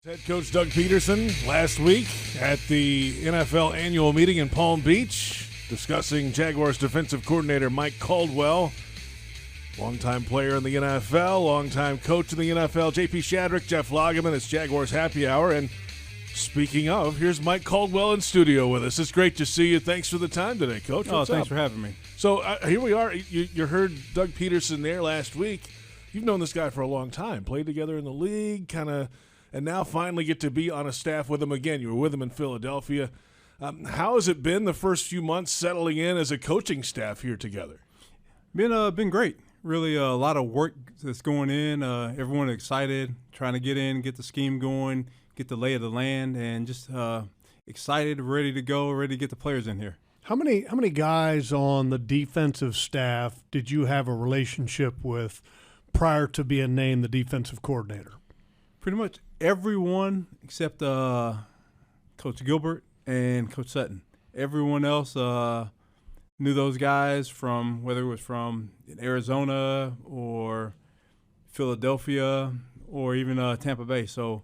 Head coach Doug Peterson last week at the NFL annual meeting in Palm Beach discussing Jaguars defensive coordinator Mike Caldwell, longtime player in the NFL, longtime coach in the NFL, JP Shadrick, Jeff Lageman. It's Jaguars Happy Hour. And speaking of, here's Mike Caldwell in studio with us. It's great to see you. Thanks for the time today, Coach. What's thanks up? for having me. So here we are. You heard Doug Peterson there last week. You've known this guy for a long time, played together in the league, and now finally get to be on a staff with him again. You were with him in Philadelphia. How has it been the first few months settling in as a coaching staff here together? Been great. Really a lot of work that's going in. Everyone excited, trying to get in, get the scheme going, get the lay of the land, and just excited, ready to go, ready to get the players in here. How many guys on the defensive staff did you have a relationship with prior to being named the defensive coordinator? Pretty much everyone except Coach Gilbert and Coach Sutton. Everyone else knew those guys from whether it was from Arizona or Philadelphia or even Tampa Bay. So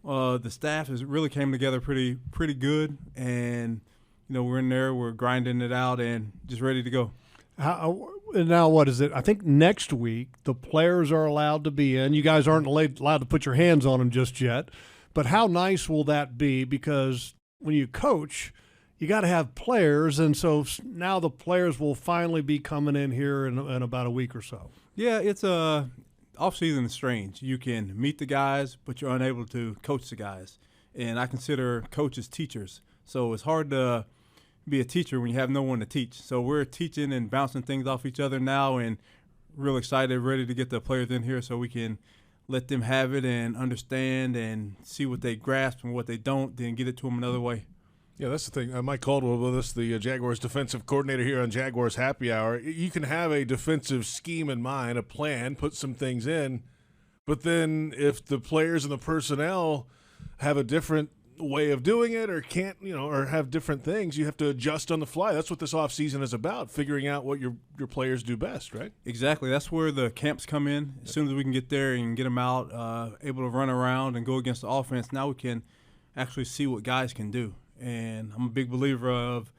the staff has really came together pretty good, and we're in there, we're grinding it out, and just ready to go. Now, what is it? I think next week the players are allowed to be in. You guys aren't allowed to put your hands on them just yet. But how nice will that be? Because when you coach, you got to have players, and so now the players will finally be coming in here in about a week or so. Yeah, it's off-season is strange. You can meet the guys, but you're unable to coach the guys. And I consider coaches teachers. So it's hard to be a teacher when you have no one to teach. So we're teaching and bouncing things off each other now, and real excited, ready to get the players in here so we can let them have it and understand and see what they grasp and what they don't, then get it to them another way. Yeah, that's the thing. Mike Caldwell with us, the Jaguars defensive coordinator here on Jaguars Happy Hour. You can have a defensive scheme in mind, a plan, put some things in, but then if the players and the personnel have a different way of doing it or can't, or have different things, you have to adjust on the fly. That's what this offseason is about, figuring out what your players do best, right? Exactly. That's where the camps come in. As soon as we can get there and get them out, able to run around and go against the offense, now we can actually see what guys can do. And I'm a big believer of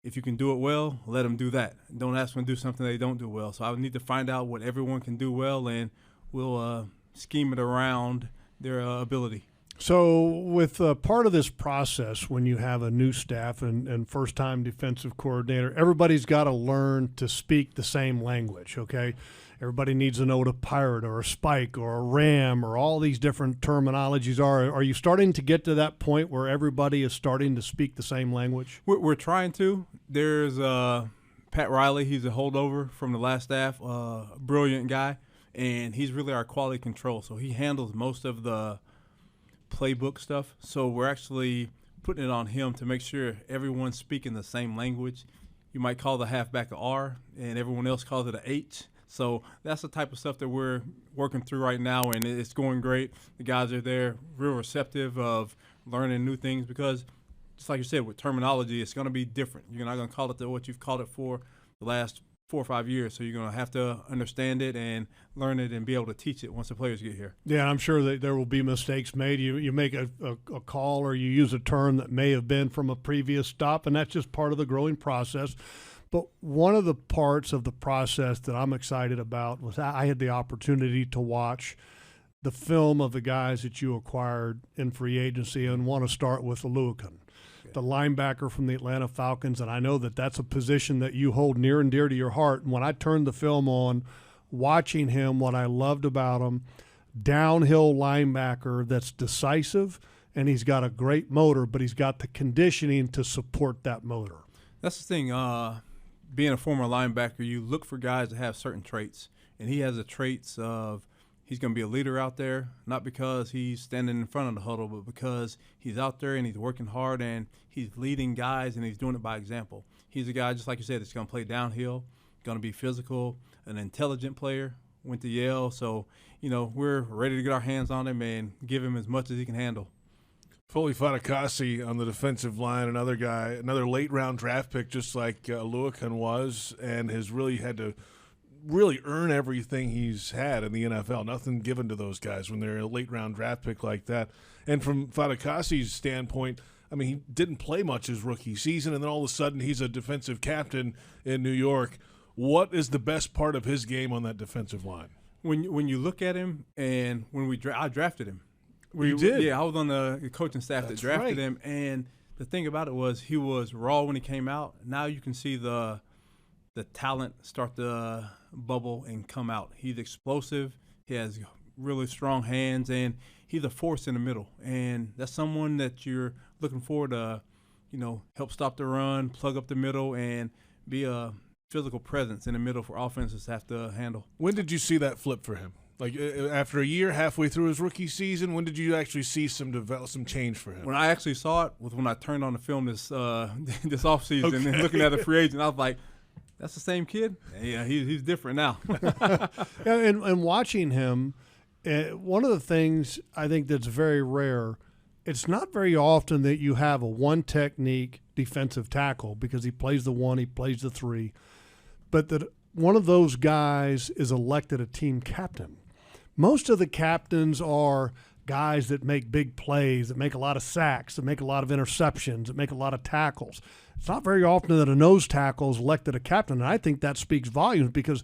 if you can do it well, let them do that. Don't ask them to do something they don't do well. So I need to find out what everyone can do well, and we'll scheme it around their ability. So with part of this process, when you have a new staff and first-time defensive coordinator, everybody's got to learn to speak the same language, okay? Everybody needs to know what a pirate or a spike or a ram or all these different terminologies are. Are you starting to get to that point where everybody is starting to speak the same language? We're trying to. There's Pat Riley. He's a holdover from the last staff, brilliant guy, and he's really our quality control. So he handles most of the playbook stuff. So we're actually putting it on him to make sure everyone's speaking the same language. You might call the halfback a R, and everyone else calls it a H. So that's the type of stuff that we're working through right now, and it's going great. The guys are there, real receptive of learning new things because, just like you said, with terminology, it's going to be different. You're not going to call it what you've called it for the last 4 or 5 years. So you're going to have to understand it and learn it and be able to teach it once the players get here. Yeah, I'm sure that there will be mistakes made. You make a call or you use a term that may have been from a previous stop, and that's just part of the growing process. But one of the parts of the process that I'm excited about was I had the opportunity to watch the film of the guys that you acquired in free agency, and want to start with Aluakan, the linebacker from the Atlanta Falcons, and I know that that's a position that you hold near and dear to your heart. And when I turned the film on, watching him, what I loved about him, downhill linebacker that's decisive, and he's got a great motor, but he's got the conditioning to support that motor. That's the thing. Being a former linebacker, you look for guys that have certain traits, and he has the traits of he's going to be a leader out there, not because he's standing in front of the huddle, but because he's out there and he's working hard and he's leading guys and he's doing it by example. He's a guy, just like you said, that's going to play downhill, going to be physical, an intelligent player, went to Yale. So, we're ready to get our hands on him and give him as much as he can handle. Foley Fatukasi on the defensive line, another guy, another late-round draft pick just like Aluakan was, and has really had to really earn everything he's had in the NFL. Nothing given to those guys when they're a late-round draft pick like that. And from Fatukasi's standpoint, I mean, he didn't play much his rookie season, and then all of a sudden he's a defensive captain in New York. What is the best part of his game on that defensive line? When you look at him, and when I drafted him. You did? Yeah, I was on the coaching staff that drafted him, and the thing about it was he was raw when he came out. Now you can see the talent start to bubble and come out. He's explosive. He has really strong hands, and he's a force in the middle. And that's someone that you're looking forward to, help stop the run, plug up the middle, and be a physical presence in the middle for offenses to have to handle. When did you see that flip for him? Like after a year, halfway through his rookie season, when did you actually see some change for him? When I actually saw it was when I turned on the film this this offseason and looking at a free agent. I was like, that's the same kid? Yeah, he's different now. and watching him, one of the things I think that's very rare, it's not very often that you have a one-technique defensive tackle because he plays the 1, he plays the 3, but that one of those guys is elected a team captain. Most of the captains are guys that make big plays, that make a lot of sacks, that make a lot of interceptions, that make a lot of tackles. It's not very often that a nose tackle is elected a captain, and I think that speaks volumes because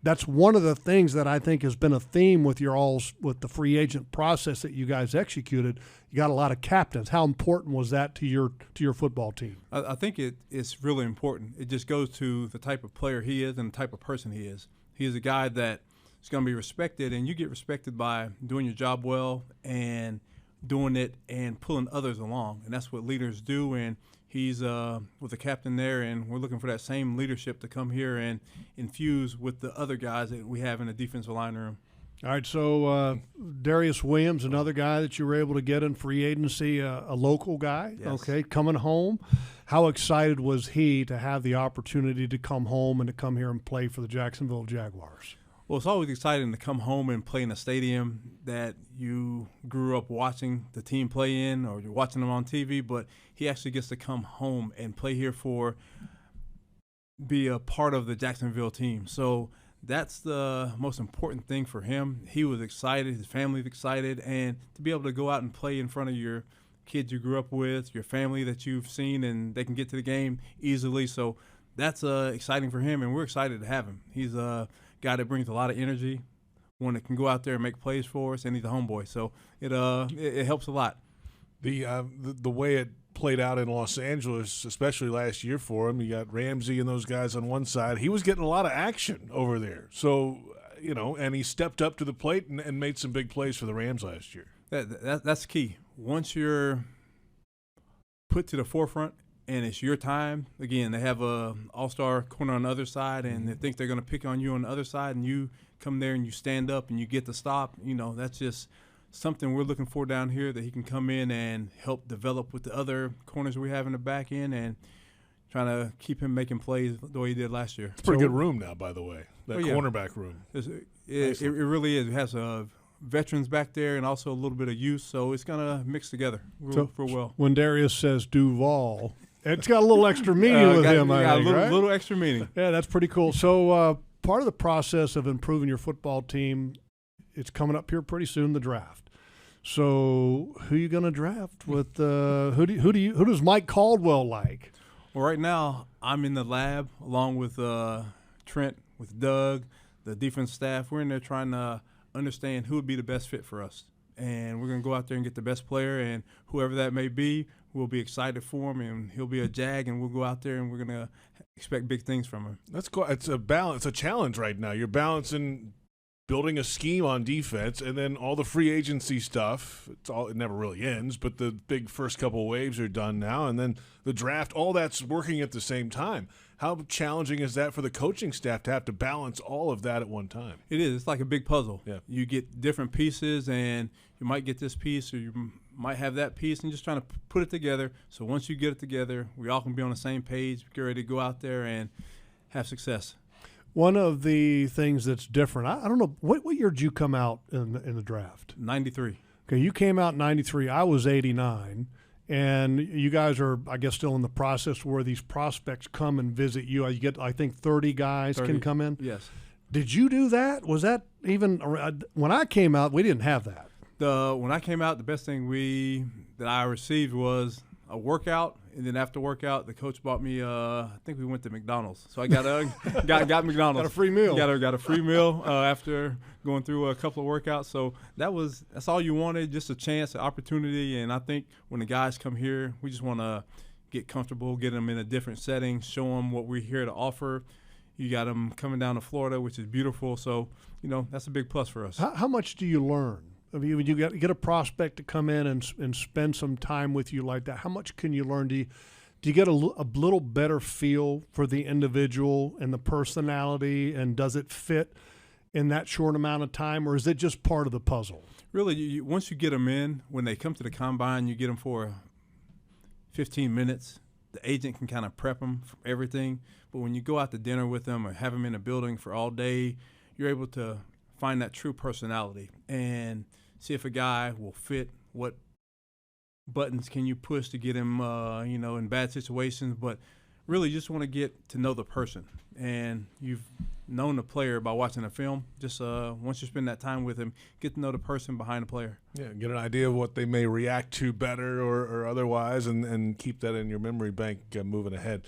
that's one of the things that I think has been a theme with with the free agent process that you guys executed. You got a lot of captains. How important was that to your football team? I think it's really important. It just goes to the type of player he is and the type of person he is. He is a guy that is going to be respected, and you get respected by doing your job well and doing it and pulling others along, and that's what leaders do. And he's with the captain there, and we're looking for that same leadership to come here and infuse with the other guys that we have in the defensive line room. All right, so Darius Williams, another guy that you were able to get in free agency, a local guy, yes. Okay, coming home. How excited was he to have the opportunity to come home and to come here and play for the Jacksonville Jaguars? Well, it's always exciting to come home and play in a stadium that you grew up watching the team play in, or you're watching them on TV, but he actually gets to come home and play here be a part of the Jacksonville team. So that's the most important thing for him. He was excited, his family's excited, and to be able to go out and play in front of your kids you grew up with, your family that you've seen, and they can get to the game easily. So that's exciting for him, and we're excited to have him. He's a guy that brings a lot of energy, one that can go out there and make plays for us, and he's a homeboy. So it helps a lot. The way it played out in Los Angeles, especially last year for him, you got Ramsey and those guys on one side. He was getting a lot of action over there. So, and he stepped up to the plate and made some big plays for the Rams last year. That's key. Once you're put to the forefront and it's your time, again, they have a all-star corner on the other side, and they think they're going to pick on you on the other side, and you come there and you stand up and you get the stop. That's just something we're looking for down here, that he can come in and help develop with the other corners we have in the back end and trying to keep him making plays the way he did last year. It's a pretty good room now, by the way, that cornerback room. It really is. It has veterans back there and also a little bit of youth, so it's going to mix together real well. When Darius says Duval, it's got a little extra meaning with him, I think, right? A little extra meaning. Yeah, that's pretty cool. So part of the process of improving your football team, it's coming up here pretty soon, the draft. So who are you going to draft with? Who does Mike Caldwell like? Well, right now I'm in the lab along with Trent, with Doug, the defense staff. We're in there trying to understand who would be the best fit for us, and we're going to go out there and get the best player, and whoever that may be, we'll be excited for him, and he'll be a Jag, and we'll go out there and we're going to expect big things from him. That's cool. It's a balance. It's a challenge right now. You're balancing building a scheme on defense, and then all the free agency stuff. It never really ends, but the big first couple of waves are done now, and then the draft, all that's working at the same time. How challenging is that for the coaching staff to have to balance all of that at one time? It is. It's like a big puzzle. Yeah. You get different pieces, and you might get this piece or you might have that piece, and just trying to put it together. So once you get it together, we all can be on the same page, get ready to go out there and have success. One of the things that's different, I don't know, what year did you come out in the draft? 93. Okay, you came out in 93. I was 89. And you guys are, I guess, still in the process where these prospects come and visit you. You get, I think, 30 guys can come in. Yes. Did you do that? Was that even when I came out? We didn't have that. When I came out, the best thing that I received was a workout, and then after workout, the coach bought me. I think we went to McDonald's, so I got got McDonald's. Got a free meal. Got a free meal after going through a couple of workouts. So that's all you wanted, just a chance, an opportunity. And I think when the guys come here, we just want to get comfortable, get them in a different setting, show them what we're here to offer. You got them coming down to Florida, which is beautiful. So that's a big plus for us. How much do you learn? I mean, when you get a prospect to come in and spend some time with you like that, how much can you learn? Do you get a little better feel for the individual and the personality, and does it fit in that short amount of time, or is it just part of the puzzle? Really, once you get them in, when they come to the combine, you get them for 15 minutes. The agent can kind of prep them for everything. But when you go out to dinner with them or have them in a building for all day, you're able to find that true personality and see if a guy will fit. What buttons can you push to get him, in bad situations? But really, you just want to get to know the person. And you've known the player by watching a film. Just once you spend that time with him, get to know the person behind the player. Yeah, get an idea of what they may react to better or otherwise, and keep that in your memory bank moving ahead.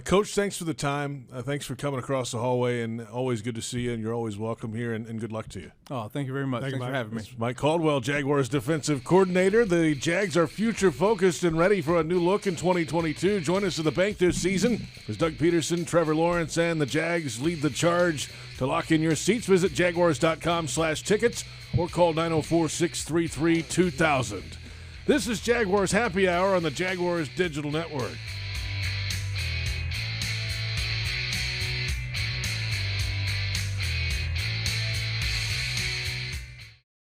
Coach, thanks for the time. Thanks for coming across the hallway, and always good to see you, and you're always welcome here, and good luck to you. Oh, thank you very much. Thanks for having me. Mike Caldwell, Jaguars defensive coordinator. The Jags are future-focused and ready for a new look in 2022. Join us at the bank this season as Doug Peterson, Trevor Lawrence, and the Jags lead the charge. To lock in your seats, visit jaguars.com/tickets or call 904-633-2000. This is Jaguars Happy Hour on the Jaguars Digital Network.